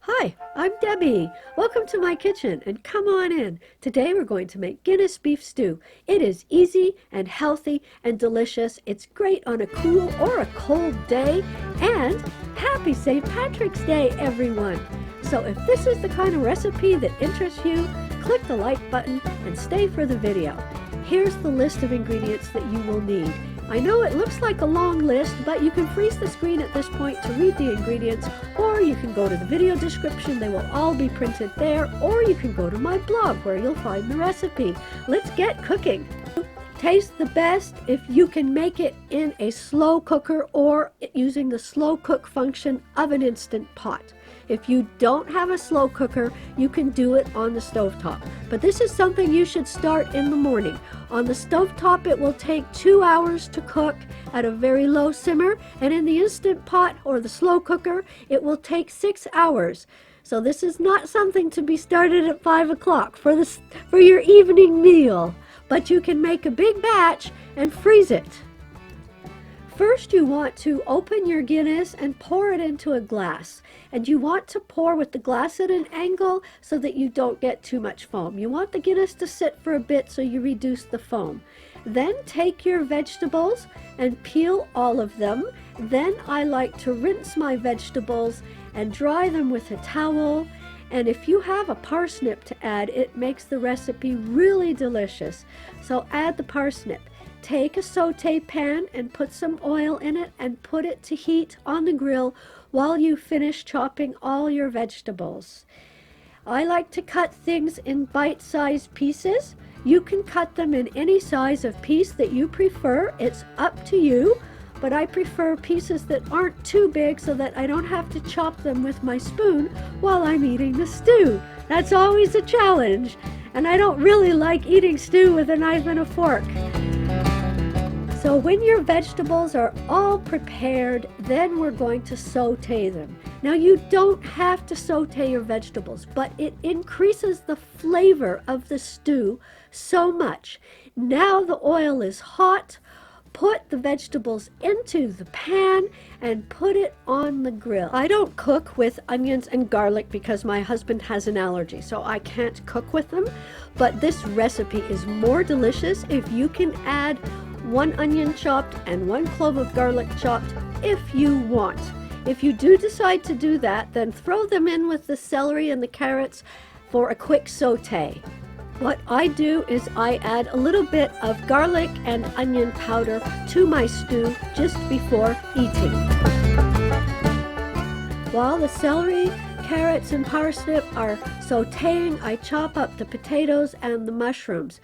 Hi, I'm Debbie. Welcome to my kitchen and come on in. Today we're going to make Guinness beef stew. It is easy and healthy and delicious. It's great on a cool or a cold day. And happy St. Patrick's Day, everyone. So if this is the kind of recipe that interests you, click the like button and stay for the video. Here's the list of ingredients that you will need. I know it looks like a long list, but you can freeze the screen at this point to read the ingredients, or you can go to the video description. They will all be printed there, or you can go to my blog where you'll find the recipe. Let's get cooking. Tastes the best if you can make it in a slow cooker or using the slow cook function of an Instant Pot. If you don't have a slow cooker, you can do it on the stovetop. But this is something you should start in the morning. On the stovetop, it will take 2 hours to cook at a very low simmer, and in the Instant Pot or the slow cooker, it will take 6 hours. So this is not something to be started at 5 o'clock for your evening meal, but you can make a big batch and freeze it. First, you want to open your Guinness and pour it into a glass. And you want to pour with the glass at an angle so that you don't get too much foam. You want the Guinness to sit for a bit so you reduce the foam. Then take your vegetables and peel all of them. Then I like to rinse my vegetables and dry them with a towel. And if you have a parsnip to add, it makes the recipe really delicious. So add the parsnip. Take a saute pan and put some oil in it and put it to heat on the grill while you finish chopping all your vegetables. I like to cut things in bite-sized pieces. You can cut them in any size of piece that you prefer. It's up to you, but I prefer pieces that aren't too big so that I don't have to chop them with my spoon while I'm eating the stew. That's always a challenge, and I don't really like eating stew with a knife and a fork. So when your vegetables are all prepared, then we're going to saute them. Now you don't have to saute your vegetables, but it increases the flavor of the stew so much. Now the oil is hot. Put the vegetables into the pan and put it on the grill. I don't cook with onions and garlic because my husband has an allergy, so I can't cook with them. But this recipe is more delicious if you can add 1 onion chopped and 1 clove of garlic chopped if you want. If you do decide to do that, then throw them in with the celery and the carrots for a quick saute. What I do is I add a little bit of garlic and onion powder to my stew just before eating. While the celery, carrots, and parsnip are sauteing, I chop up the potatoes and the mushrooms.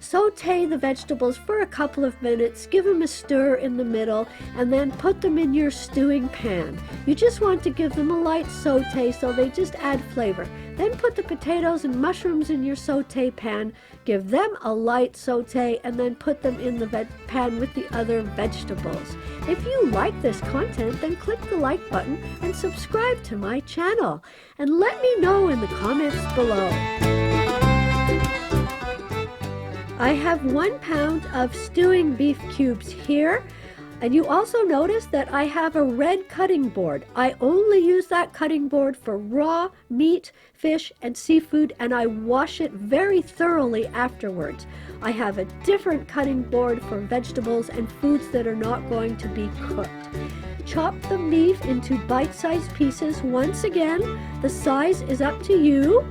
Saute the vegetables for a couple of minutes, give them a stir in the middle, and then put them in your stewing pan. You just want to give them a light saute so they just add flavor. Then put the potatoes and mushrooms in your saute pan, give them a light saute, and then put them in the pan with the other vegetables. If you like this content, then click the like button and subscribe to my channel. And let me know in the comments below. I have 1 pound of stewing beef cubes here, and you also notice that I have a red cutting board. I only use that cutting board for raw meat, fish, and seafood, and I wash it very thoroughly afterwards. I have a different cutting board for vegetables and foods that are not going to be cooked. Chop the beef into bite-sized pieces. Once again, the size is up to you.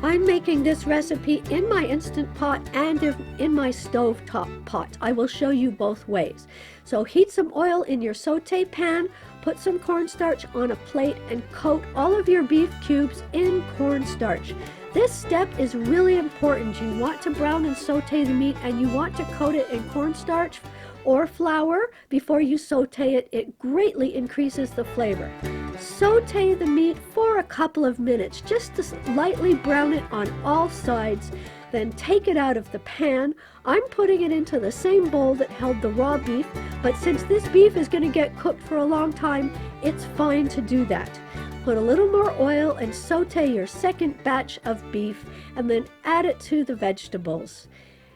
I'm making this recipe in my Instant Pot and in my stovetop pot. I will show you both ways. So heat some oil in your saute pan, put some cornstarch on a plate, and coat all of your beef cubes in cornstarch. This step is really important. You want to brown and saute the meat, and you want to coat it in cornstarch or flour before you saute it. It greatly increases the flavor. Saute the meat for a couple of minutes, just to lightly brown it on all sides. Then take it out of the pan. I'm putting it into the same bowl that held the raw beef, but since this beef is going to get cooked for a long time, it's fine to do that. Put a little more oil and saute your second batch of beef, and then add it to the vegetables.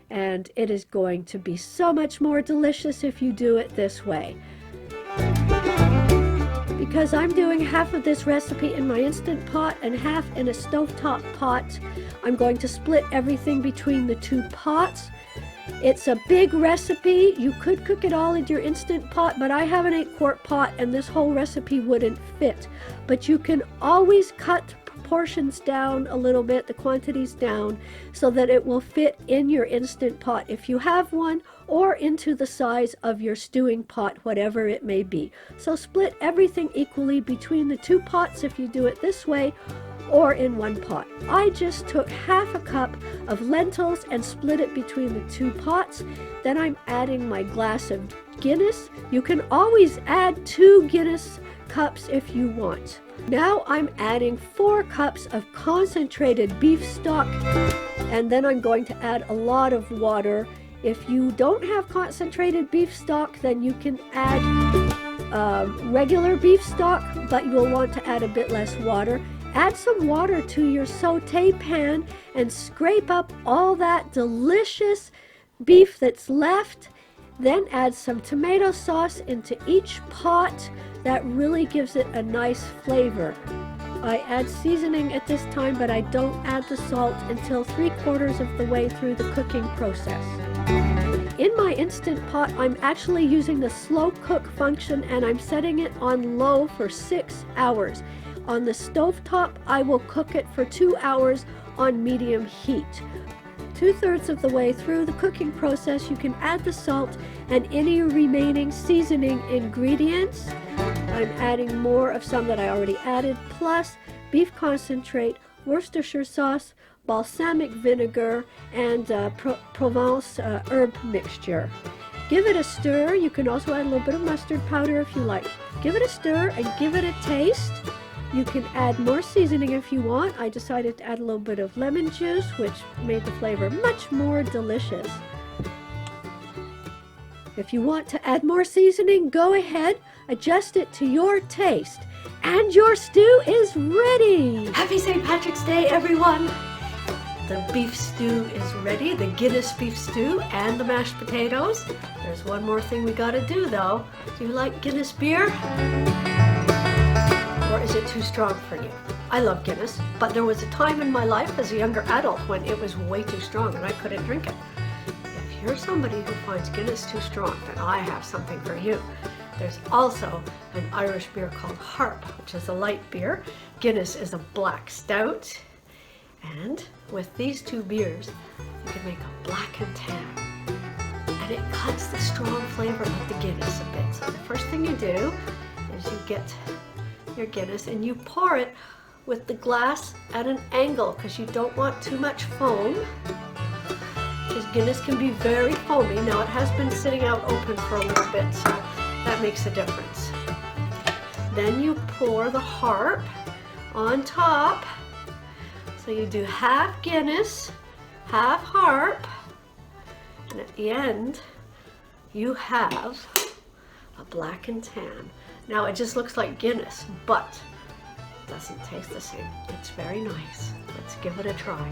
And it is going to be so much more delicious if you do it this way. because I'm doing half of this recipe in my Instant Pot and half in a stovetop pot, I'm going to split everything between the two pots. It's a big recipe. You could cook it all in your Instant Pot, but I have an 8-quart pot and this whole recipe wouldn't fit. But you can always cut portions down a little bit, the quantities down, so that it will fit in your Instant Pot if you have one, or into the size of your stewing pot, whatever it may be. So split everything equally between the two pots if you do it this way, or in one pot. I just took half a cup of lentils and split it between the two pots. Then I'm adding my glass of Guinness. You can always add 2 Guinness cups if you want. Now I'm adding 4 cups of concentrated beef stock, and then I'm going to add a lot of water. If you don't have concentrated beef stock, then you can add regular beef stock, but you'll want to add a bit less water. Add some water to your saute pan and scrape up all that delicious beef that's left. Then add some tomato sauce into each pot. That really gives it a nice flavor. I add seasoning at this time, but I don't add the salt until 3/4 of the way through the cooking process. In my Instant Pot, I'm actually using the slow cook function, and I'm setting it on low for 6 hours. On the stovetop, I will cook it for 2 hours on medium heat. 2/3 of the way through the cooking process, you can add the salt and any remaining seasoning ingredients. I'm adding more of some that I already added, plus beef concentrate, Worcestershire sauce, balsamic vinegar, and Provence herb mixture. Give it a stir. You can also add a little bit of mustard powder if you like. Give it a stir and give it a taste. You can add more seasoning if you want. I decided to add a little bit of lemon juice, which made the flavor much more delicious. If you want to add more seasoning, go ahead, adjust it to your taste, and your stew is ready! Happy St. Patrick's Day, everyone! The beef stew is ready, the Guinness beef stew and the mashed potatoes. There's one more thing we gotta do though. Do you like Guinness beer? Or is it too strong for you? I love Guinness, but there was a time in my life as a younger adult when it was way too strong and I couldn't drink it. If you're somebody who finds Guinness too strong, then I have something for you. There's also an Irish beer called Harp, which is a light beer. Guinness is a black stout. And with these two beers, you can make a black and tan. And it cuts the strong flavor of the Guinness a bit. So the first thing you do is you get your Guinness and you pour it with the glass at an angle because you don't want too much foam. Because Guinness can be very foamy. Now it has been sitting out open for a little bit, so that makes a difference. Then you pour the Harp on top. So you do half Guinness, half Harp, and at the end you have a black and tan. Now it just looks like Guinness, but it doesn't taste the same. It's very nice. Let's give it a try.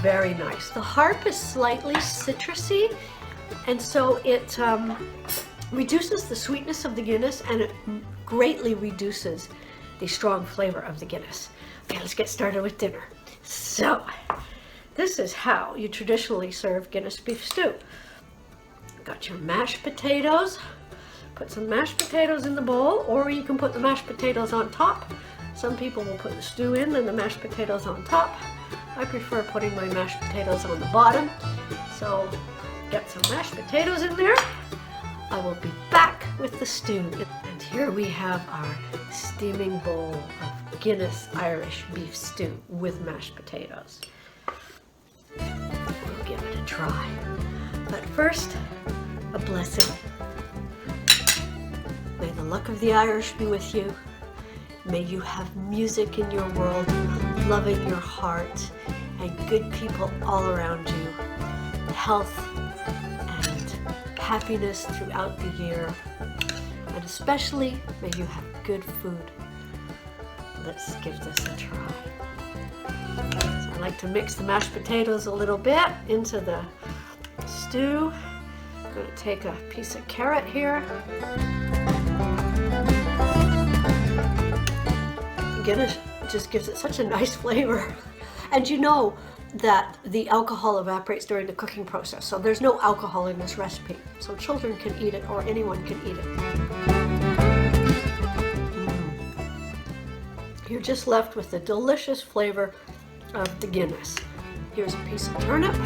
Very nice. The Harp is slightly citrusy, and so it reduces the sweetness of the Guinness and it greatly reduces the strong flavor of the Guinness. Okay, let's get started with dinner. So, this is how you traditionally serve Guinness beef stew. Got your mashed potatoes. Put some mashed potatoes in the bowl, or you can put the mashed potatoes on top. Some people will put the stew in and the mashed potatoes on top. I prefer putting my mashed potatoes on the bottom. So, get some mashed potatoes in there. I will be back with the stew. And here we have our steaming bowl of Guinness Irish beef stew with mashed potatoes. We'll give it a try. But first, a blessing. May the luck of the Irish be with you. May you have music in your world, love in your heart, and good people all around you. Health and happiness throughout the year. And especially, may you have good food. Let's give this a try. So I like to mix the mashed potatoes a little bit into the stew. I'm going to take a piece of carrot here. Guinness just gives it such a nice flavor. And you know that the alcohol evaporates during the cooking process, so there's no alcohol in this recipe. So children can eat it, or anyone can eat it. You're just left with the delicious flavor of the Guinness. Here's a piece of turnip.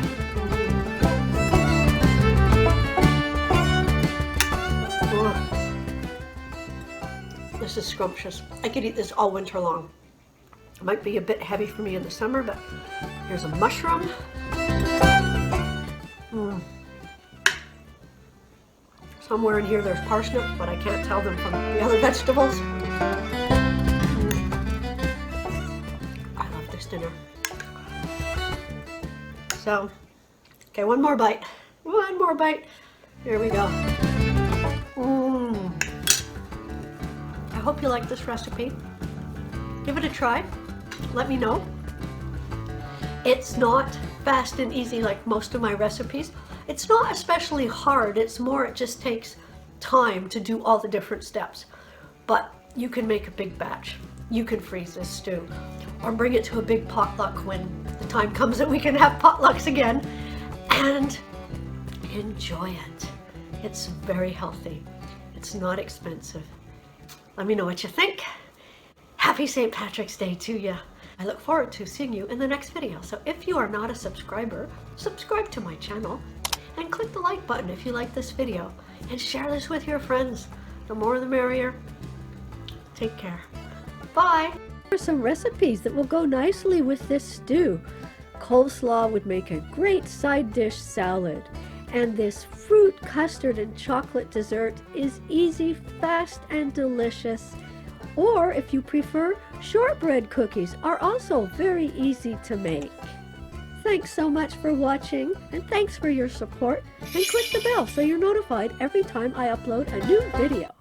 This is scrumptious. I could eat this all winter long. It might be a bit heavy for me in the summer, but here's a mushroom. Somewhere in here there's parsnips, but I can't tell them from the other vegetables. I love this dinner. So, okay, one more bite. One more bite. Here we go. I hope you like this recipe. Give it a try. Let me know. It's not fast and easy like most of my recipes. It's not especially hard. It's more, it just takes time to do all the different steps. But you can make a big batch. You can freeze this stew, or bring it to a big potluck when the time comes that we can have potlucks again, and enjoy it. It's very healthy. It's not expensive. Let me know what you think. Happy St. Patrick's Day to you. I look forward to seeing you in the next video. So if you are not a subscriber, subscribe to my channel and click the like button if you like this video, and share this with your friends. The more the merrier. Take care. Bye. Here are some recipes that will go nicely with this stew. Coleslaw would make a great side dish salad. And this fruit custard and chocolate dessert is easy, fast, and delicious. Or if you prefer, shortbread cookies are also very easy to make. Thanks so much for watching, and thanks for your support, and click the bell so you're notified every time I upload a new video.